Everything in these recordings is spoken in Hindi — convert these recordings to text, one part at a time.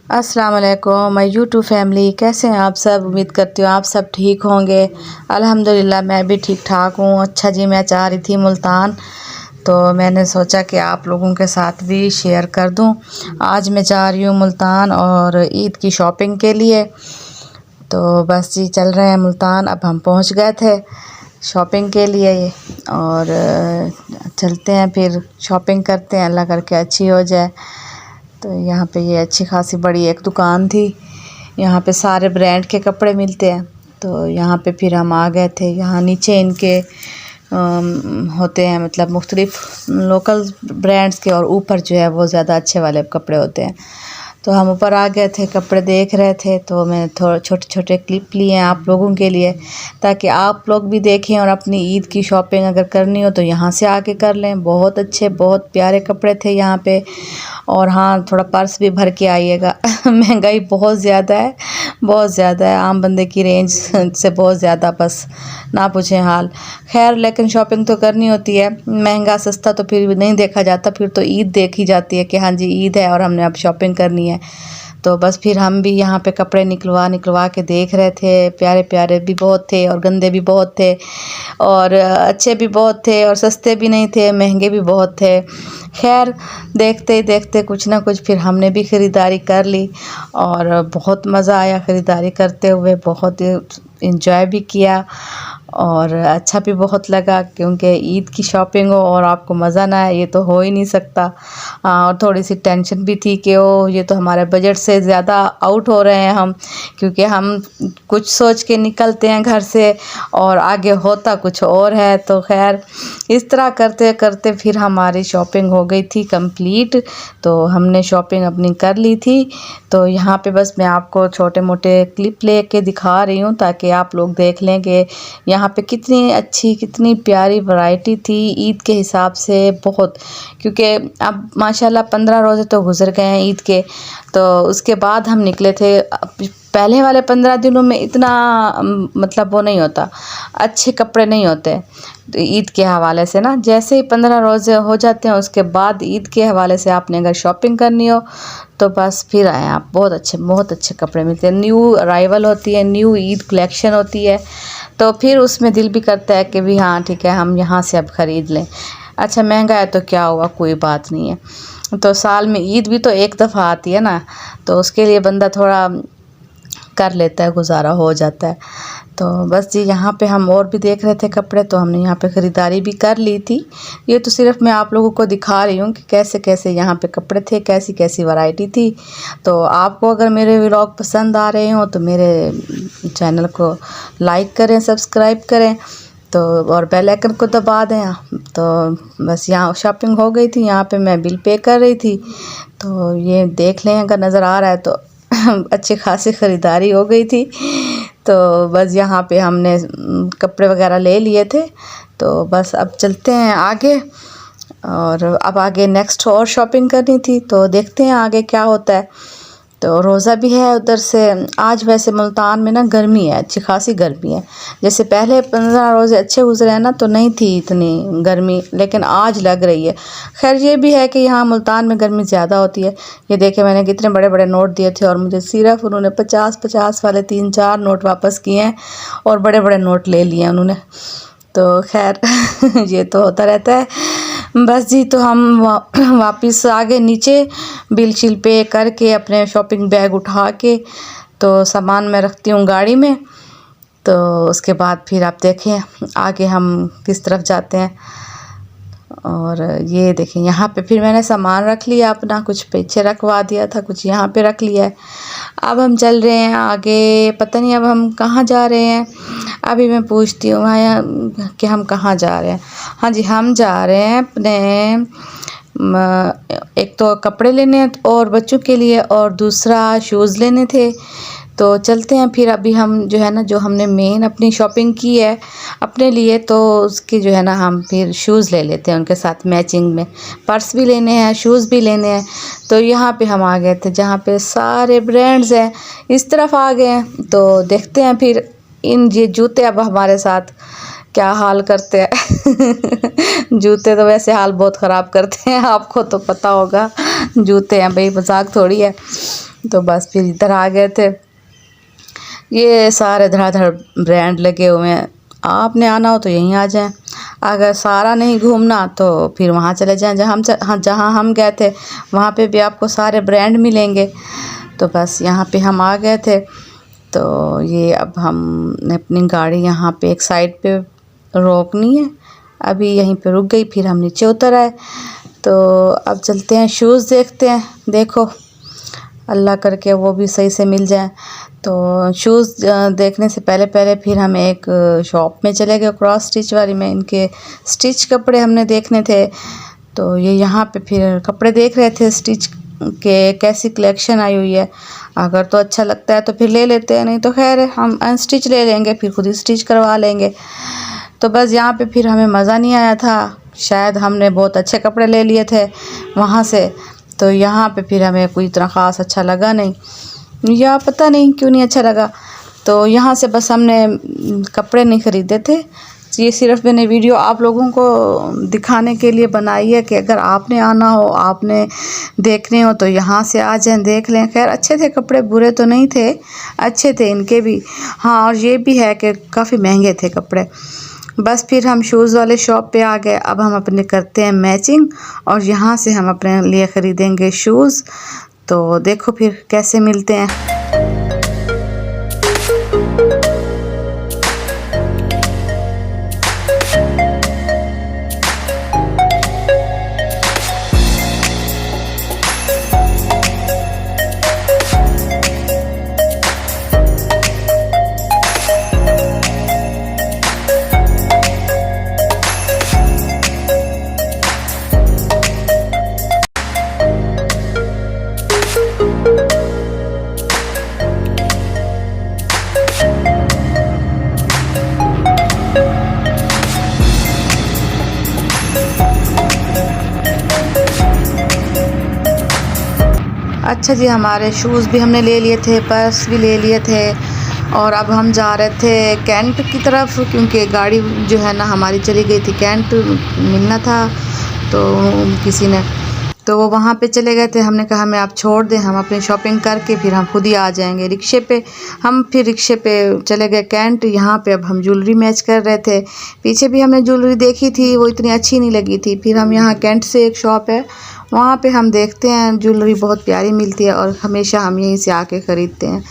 अस्सलाम वालेकुम माय यूट्यूब फैमिली, कैसे हैं आप सब। उम्मीद करती हूँ आप सब ठीक होंगे। अल्हम्दुलिल्लाह मैं भी ठीक ठाक हूँ। अच्छा जी, मैं चाह रही थी मुल्तान, तो मैंने सोचा कि आप लोगों के साथ भी शेयर कर दूँ। आज मैं जा रही हूँ मुल्तान और ईद की शॉपिंग के लिए। तो बस जी चल रहे हैं मुल्तान। अब हम पहुँच गए थे शॉपिंग के लिए और चलते हैं फिर शॉपिंग करते हैं, अल्लाह करके अच्छी हो जाए। तो यहाँ पे ये अच्छी खासी बड़ी एक दुकान थी, यहाँ पे सारे ब्रांड के कपड़े मिलते हैं। तो यहाँ पे फिर हम आ गए थे। यहाँ नीचे इनके होते हैं मतलब मुख्तलिफ़ लोकल ब्रांड्स के, और ऊपर जो है वो ज़्यादा अच्छे वाले कपड़े होते हैं। तो हम ऊपर आ गए थे, कपड़े देख रहे थे। तो मैं थोड़े छोटे छोटे क्लिप लिए हैं आप लोगों के लिए, ताकि आप लोग भी देखें और अपनी ईद की शॉपिंग अगर करनी हो तो यहाँ से आके कर लें। बहुत अच्छे बहुत प्यारे कपड़े थे यहाँ पे। और हाँ, थोड़ा पर्स भी भर के आइएगा महंगाई बहुत ज़्यादा है, बहुत ज़्यादा है। आम बंदे की रेंज से बहुत ज़्यादा, बस ना पूछें हाल। खैर, लेकिन शॉपिंग तो करनी होती है। महंगा सस्ता तो फिर नहीं देखा जाता, फिर तो ईद देखी जाती है कि हाँ जी ईद है और हमने अब शॉपिंग करनी है। तो बस फिर हम भी यहाँ पे कपड़े निकलवा के देख रहे थे। प्यारे प्यारे भी बहुत थे और गंदे भी बहुत थे, और अच्छे भी बहुत थे, और सस्ते भी नहीं थे, महंगे भी बहुत थे। खैर, देखते ही देखते कुछ ना कुछ फिर हमने भी ख़रीदारी कर ली, और बहुत मज़ा आया ख़रीदारी करते हुए। बहुत इंजॉय भी किया और अच्छा भी बहुत लगा, क्योंकि ईद की शॉपिंग हो और आपको मज़ा ना आए ये तो हो ही नहीं सकता। और थोड़ी सी टेंशन भी थी कि ओ ये तो हमारे बजट से ज़्यादा आउट हो रहे हैं हम, क्योंकि हम कुछ सोच के निकलते हैं घर से और आगे होता कुछ और है। तो खैर, इस तरह करते करते फिर हमारी शॉपिंग हो गई थी कंप्लीट। तो हमने शॉपिंग अपनी कर ली थी। तो यहाँ पे बस मैं आपको छोटे मोटे क्लिप लेके दिखा रही हूँ, ताकि आप लोग देख लें कि यहाँ पे कितनी अच्छी कितनी प्यारी वैरायटी थी ईद के हिसाब से। बहुत, क्योंकि अब माशाल्लाह 15 रोज़े तो गुजर गए हैं ईद के। तो उसके बाद हम निकले थे। पहले वाले 15 दिनों में इतना मतलब वो नहीं होता, अच्छे कपड़े नहीं होते तो ईद के हवाले से ना। जैसे ही 15 रोज़े हो जाते हैं उसके बाद ईद के हवाले से आपने अगर शॉपिंग करनी हो तो बस फिर आएँ आप। बहुत अच्छे कपड़े मिलते हैं। न्यू अराइवल होती है, न्यू ईद कलेक्शन होती है, तो फिर उसमें दिल भी करता है कि भी हाँ ठीक है हम यहाँ से अब ख़रीद लें। अच्छा, महंगा है तो क्या हुआ, कोई बात नहीं है। तो साल में ईद भी तो एक दफ़ा आती है ना, तो उसके लिए बंदा थोड़ा कर लेता है, गुजारा हो जाता है। तो बस जी यहाँ पे हम और भी देख रहे थे कपड़े, तो हमने यहाँ पे ख़रीदारी भी कर ली थी। ये तो सिर्फ मैं आप लोगों को दिखा रही हूँ कि कैसे कैसे यहाँ पे कपड़े थे, कैसी कैसी वैरायटी थी। तो आपको अगर मेरे व्लॉग पसंद आ रहे हो तो मेरे चैनल को लाइक करें, सब्सक्राइब करें, तो और बेल आइकन को दबा दें। तो बस यहाँ शॉपिंग हो गई थी। यहाँ पे मैं बिल पे कर रही थी, तो ये देख लें अगर नज़र आ रहा है तो अच्छी खासी ख़रीदारी हो गई थी। तो बस यहाँ पे हमने कपड़े वगैरह ले लिए थे। तो बस अब चलते हैं आगे, और अब आगे नेक्स्ट और शॉपिंग करनी थी, तो देखते हैं आगे क्या होता है। तो रोज़ा भी है उधर से। आज वैसे मुल्तान में ना गर्मी है, अच्छी खासी गर्मी है। जैसे पहले 15 रोज़े अच्छे गुजरे हैं ना तो नहीं थी इतनी गर्मी, लेकिन आज लग रही है। खैर, ये भी है कि यहाँ मुल्तान में गर्मी ज़्यादा होती है। ये देखे, मैंने कितने बड़े बड़े नोट दिए थे और मुझे सिर्फ उन्होंने 50-50 वाले 3-4 नोट वापस किए हैं, और बड़े बड़े नोट ले लिए हैं उन्होंने। तो खैर ये तो होता रहता है। बस जी, तो हम वापस आ गए नीचे, बिल शिल पे करके अपने शॉपिंग बैग उठा के, तो सामान मैं रखती हूँ गाड़ी में। तो उसके बाद फिर आप देखें आगे हम किस तरफ जाते हैं। और ये देखें, यहाँ पे फिर मैंने सामान रख लिया अपना, कुछ पीछे रखवा दिया था, कुछ यहाँ पे रख लिया है। अब हम चल रहे हैं आगे। पता नहीं अब हम कहाँ जा रहे हैं, अभी मैं पूछती हूँ भाई कि हम कहाँ जा रहे हैं। हाँ जी, हम जा रहे हैं अपने एक तो कपड़े लेने हैं और बच्चों के लिए, और दूसरा शूज़ लेने थे। तो चलते हैं फिर। अभी हम जो है ना, जो हमने मेन अपनी शॉपिंग की है अपने लिए, तो उसके जो है ना हम फिर शूज़ ले लेते हैं उनके साथ मैचिंग में। पर्स भी लेने हैं, शूज़ भी लेने हैं। तो यहाँ पे हम आ गए थे जहाँ पे सारे ब्रांड्स हैं, इस तरफ आ गए हैं। तो देखते हैं फिर ये जूते अब हमारे साथ क्या हाल करते हैं जूते तो वैसे हाल बहुत ख़राब करते हैं, आपको तो पता होगा। जूते हैं भाई, मजाक थोड़ी है। तो बस फिर इधर आ गए थे। ये सारे धड़ाधड़ ब्रांड लगे हुए हैं, आपने आना हो तो यहीं आ जाएं, अगर सारा नहीं घूमना तो फिर वहाँ चले जाएं जहाँ हम गए थे, वहाँ पे भी आपको सारे ब्रांड मिलेंगे। तो बस यहाँ पे हम आ गए थे। तो ये अब हमने अपनी गाड़ी यहाँ पे एक साइड पे रोकनी है, अभी यहीं पे रुक गई, फिर हम नीचे उतर आए। तो अब चलते हैं शूज़ देखते हैं, देखो अल्लाह करके वो भी सही से मिल जाए। तो शूज़ देखने से पहले फिर हम एक शॉप में चले गए, क्रॉस स्टिच वाली में, इनके स्टिच कपड़े हमने देखने थे। तो ये यहाँ पे फिर कपड़े देख रहे थे स्टिच के, कैसी कलेक्शन आई हुई है, अगर तो अच्छा लगता है तो फिर ले लेते हैं, नहीं तो खैर हम अनस्टिच ले लेंगे, फिर खुद ही स्टिच करवा लेंगे। तो बस यहाँ पे फिर हमें मज़ा नहीं आया था, शायद हमने बहुत अच्छे कपड़े ले लिए थे वहाँ से, तो यहाँ पे फिर हमें कोई इतना ख़ास अच्छा लगा नहीं, या पता नहीं क्यों नहीं अच्छा लगा। तो यहाँ से बस हमने कपड़े नहीं ख़रीदे थे, ये सिर्फ मैंने वीडियो आप लोगों को दिखाने के लिए बनाई है कि अगर आपने आना हो, आपने देखने हो तो यहाँ से आ जाएं, देख लें। खैर अच्छे थे कपड़े, बुरे तो नहीं थे, अच्छे थे इनके भी। हाँ, और ये भी है कि काफ़ी महंगे थे कपड़े। बस फिर हम शूज़ वाले शॉप पे आ गए, अब हम अपने करते हैं मैचिंग और यहाँ से हम अपने लिए ख़रीदेंगे शूज़। तो देखो फिर कैसे मिलते हैं। अच्छा जी, हमारे शूज़ भी हमने ले लिए थे, पर्स भी ले लिए थे, और अब हम जा रहे थे कैंट की तरफ, क्योंकि गाड़ी जो है ना हमारी चली गई थी, कैंट मिलना था तो किसी ने, तो वो वहाँ पे चले गए थे। हमने कहा हमें आप छोड़ दें, हम अपनी शॉपिंग करके फिर हम खुद ही आ जाएंगे रिक्शे पे। हम फिर रिक्शे पे चले गए कैंट। यहाँ पे अब हम ज्वेलरी मैच कर रहे थे, पीछे भी हमने ज्वेलरी देखी थी, वो इतनी अच्छी नहीं लगी थी। फिर हम यहाँ कैंट से एक शॉप है, वहाँ पे हम देखते हैं ज्वेलरी बहुत प्यारी मिलती है और हमेशा हम यहीं से आके ख़रीदते हैं।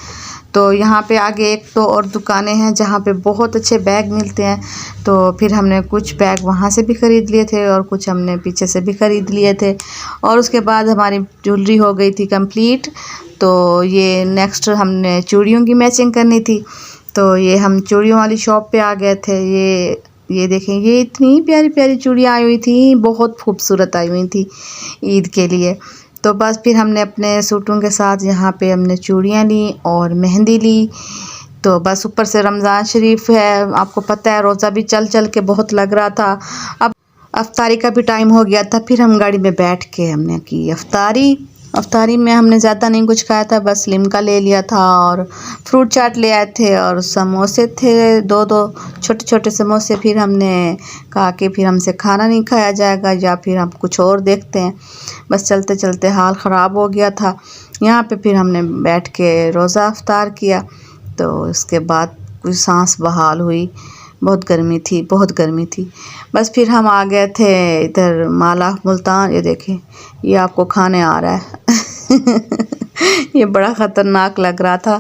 तो यहाँ पे आगे एक तो और दुकानें हैं जहाँ पे बहुत अच्छे बैग मिलते हैं, तो फिर हमने कुछ बैग वहाँ से भी ख़रीद लिए थे और कुछ हमने पीछे से भी ख़रीद लिए थे। और उसके बाद हमारी ज्वेलरी हो गई थी कंप्लीट। तो ये नेक्स्ट हमने चूड़ियों की मैचिंग करनी थी, तो ये हम चूड़ियों वाली शॉप पे आ गए थे। ये देखें, ये इतनी प्यारी प्यारी चूड़ियाँ आई हुई थी, बहुत खूबसूरत आई हुई थी ईद के लिए। तो बस फिर हमने अपने सूटों के साथ यहाँ पे हमने चूड़ियाँ ली और मेहंदी ली। तो बस ऊपर से रमज़ान शरीफ है, आपको पता है रोज़ा भी चल चल के बहुत लग रहा था। अब अफ्तारी का भी टाइम हो गया था, फिर हम गाड़ी में बैठ के हमने की अफ्तारी में हमने ज़्यादा नहीं कुछ खाया था, बस लिमका ले लिया था और फ्रूट चाट ले आए थे और समोसे थे, दो छोटे छोटे समोसे। फिर हमने कहा कि फिर हमसे खाना नहीं खाया जाएगा या फिर हम कुछ और देखते हैं। बस चलते चलते हाल ख़राब हो गया था। यहाँ पे फिर हमने बैठ के रोज़ा अफ्तार किया। तो उसके बाद कुछ सांस बहाल हुई, बहुत गर्मी थी। बस फिर हम आ गए थे इधर माला मुल्तान। ये देखें, ये आपको खाने आ रहा है ये बड़ा ख़तरनाक लग रहा था।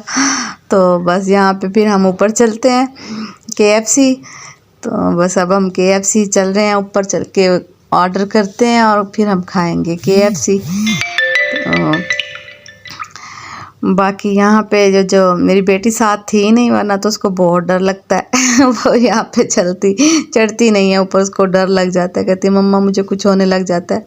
तो बस यहाँ पे फिर हम ऊपर चलते हैं KFC। तो बस अब हम KFC चल रहे हैं, ऊपर चल के ऑर्डर करते हैं और फिर हम खाएंगे KFC। तो बाकी यहाँ पे जो मेरी बेटी साथ थी नहीं, वरना तो उसको बहुत डर लगता है वो यहाँ पे चढ़ती नहीं है ऊपर, उसको डर लग जाता है, कहती मम्मा मुझे कुछ होने लग जाता है।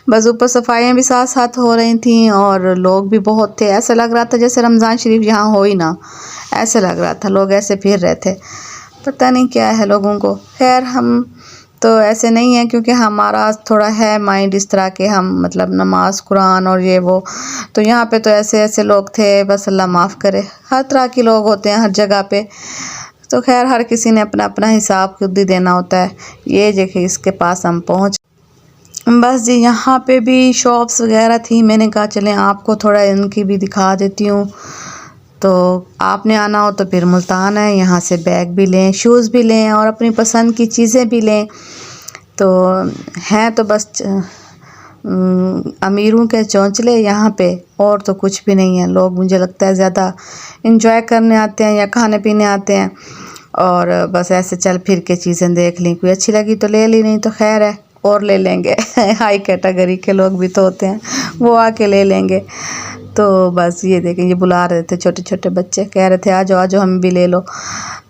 बस ऊपर सफाइयाँ भी साथ साथ हो रही थी और लोग भी बहुत थे, ऐसा लग रहा था जैसे रमज़ान शरीफ यहाँ हो ही ना, ऐसे लग रहा था। लोग ऐसे फिर रहे थे, पता नहीं क्या है लोगों को। खैर हम तो ऐसे नहीं है, क्योंकि हमारा थोड़ा है माइंड इस तरह के, हम मतलब नमाज कुरान और ये वो। तो यहाँ पे तो ऐसे लोग थे, बस अल्लाह माफ़ करे। हर तरह के लोग होते हैं हर जगह पे। तो खैर हर किसी ने अपना अपना हिसाब खुद ही देना होता है। ये देखिए, इसके पास हम पहुँच, बस जी यहाँ पे भी शॉप्स वगैरह थी, मैंने कहा चलें आपको थोड़ा इनकी भी दिखा देती हूँ। तो आपने आना हो तो फिर मुल्तान है, यहाँ से बैग भी लें, शूज़ भी लें और अपनी पसंद की चीज़ें भी लें। तो हैं तो बस अमीरों के चौंचले यहाँ पे, और तो कुछ भी नहीं है। लोग मुझे लगता है ज़्यादा इंजॉय करने आते हैं या खाने पीने आते हैं, और बस ऐसे चल फिर के चीज़ें देख ली, कोई अच्छी लगी तो ले ली, नहीं तो खैर है और ले लेंगे। हाई कैटेगरी के लोग भी तो होते हैं, वो आके ले लेंगे। तो बस ये देखें, ये बुला रहे थे, छोटे छोटे बच्चे कह रहे थे आ जाओ आ जाओ हम भी ले लो।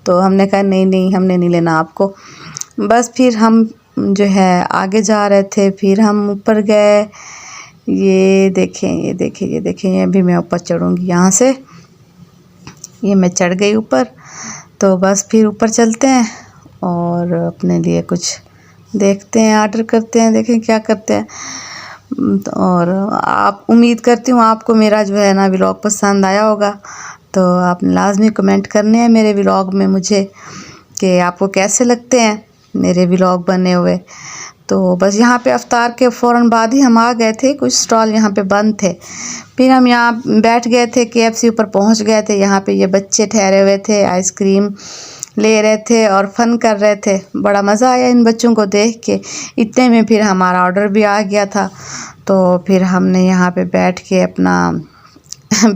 तो हमने कहा नहीं नहीं हमने नहीं लेना आपको। बस फिर हम जो है आगे जा रहे थे, फिर हम ऊपर गए। ये देखें ये देखें ये देखें, ये भी मैं ऊपर चढ़ूँगी यहाँ से। ये मैं चढ़ गई ऊपर। तो बस फिर ऊपर चलते हैं और अपने लिए कुछ देखते हैं, ऑर्डर करते हैं, देखें क्या करते हैं। और आप, उम्मीद करती हूँ आपको मेरा जो है ना व्लॉग पसंद आया होगा। तो आपने लाजमी कमेंट करने हैं मेरे व्लॉग में मुझे कि आपको कैसे लगते हैं मेरे व्लॉग बने हुए। तो बस यहाँ पे अफ्तार के फ़ौरन बाद ही हम आ गए थे, कुछ स्टॉल यहाँ पे बंद थे। फिर हम यहाँ बैठ गए थे, KFC ऊपर पहुँच गए थे। यहाँ पे ये बच्चे ठहरे हुए थे, आइसक्रीम ले रहे थे और फ़न कर रहे थे। बड़ा मज़ा आया इन बच्चों को देख के। इतने में फिर हमारा ऑर्डर भी आ गया था। तो फिर हमने यहाँ पे बैठ के अपना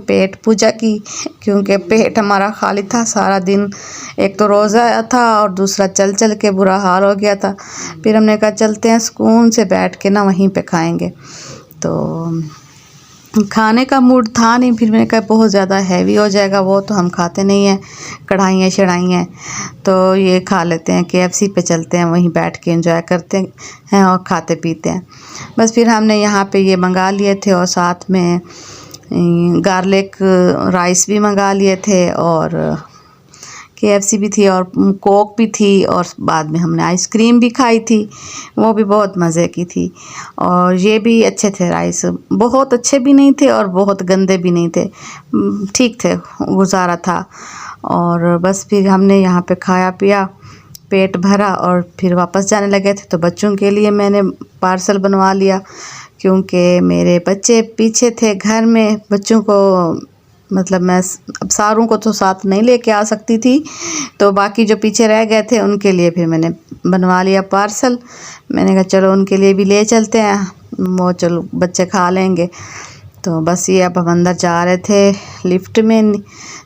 पेट पूजा की, क्योंकि पेट हमारा खाली था सारा दिन। एक तो रोज़ा था और दूसरा चल चल के बुरा हाल हो गया था। फिर हमने कहा चलते हैं सुकून से बैठ के ना वहीं पे खाएंगे। तो खाने का मूड था नहीं, फिर मैंने कहा बहुत ज़्यादा हैवी हो जाएगा, वो तो हम खाते नहीं हैं, कढ़ाइयाँ शढ़ाइयाँ। तो ये खा लेते हैं, KFC पे चलते हैं, वहीं बैठ के एंजॉय करते हैं और खाते पीते हैं। बस फिर हमने यहाँ पे ये मंगा लिए थे और साथ में गार्लिक राइस भी मंगा लिए थे, और KFC भी थी और कोक भी थी, और बाद में हमने आइसक्रीम भी खाई थी, वो भी बहुत मज़े की थी। और ये भी अच्छे थे राइस, बहुत अच्छे भी नहीं थे और बहुत गंदे भी नहीं थे, ठीक थे, गुजारा था। और बस फिर हमने यहाँ पे खाया पिया, पेट भरा और फिर वापस जाने लगे थे। तो बच्चों के लिए मैंने पार्सल बनवा लिया, क्योंकि मेरे बच्चे पीछे थे घर में। बच्चों को मतलब मैं अब सारों को तो साथ नहीं लेके आ सकती थी, तो बाकी जो पीछे रह गए थे उनके लिए फिर मैंने बनवा लिया पार्सल। मैंने कहा चलो उनके लिए भी ले चलते हैं, वो चलो बच्चे खा लेंगे। तो बस ये अब हम अंदर जा रहे थे लिफ्ट में।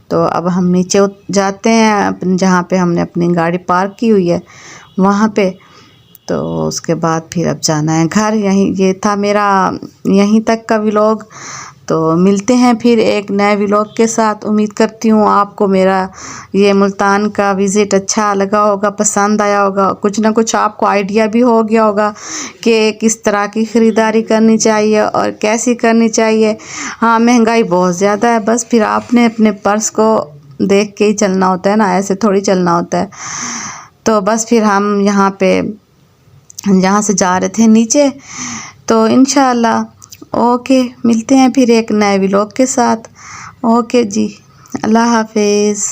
तो अब हम नीचे जाते हैं जहाँ पे हमने अपनी गाड़ी पार्क की हुई है वहाँ पे। तो उसके बाद फिर अब जाना है घर। यहीं ये था मेरा यहीं तक का व्लॉग। तो मिलते हैं फिर एक नए व्लॉग के साथ। उम्मीद करती हूँ आपको मेरा ये मुल्तान का विज़िट अच्छा लगा होगा, पसंद आया होगा, कुछ ना कुछ आपको आइडिया भी हो गया होगा कि किस तरह की ख़रीदारी करनी चाहिए और कैसी करनी चाहिए। हाँ, महंगाई बहुत ज़्यादा है, बस फिर आपने अपने पर्स को देख के ही चलना होता है ना, ऐसे थोड़ी चलना होता है। तो बस फिर हम यहाँ से जा रहे थे नीचे। तो इंशाल्लाह ओके, मिलते हैं फिर एक नए व्लॉग के साथ। ओके जी, अल्लाह हाफिज़।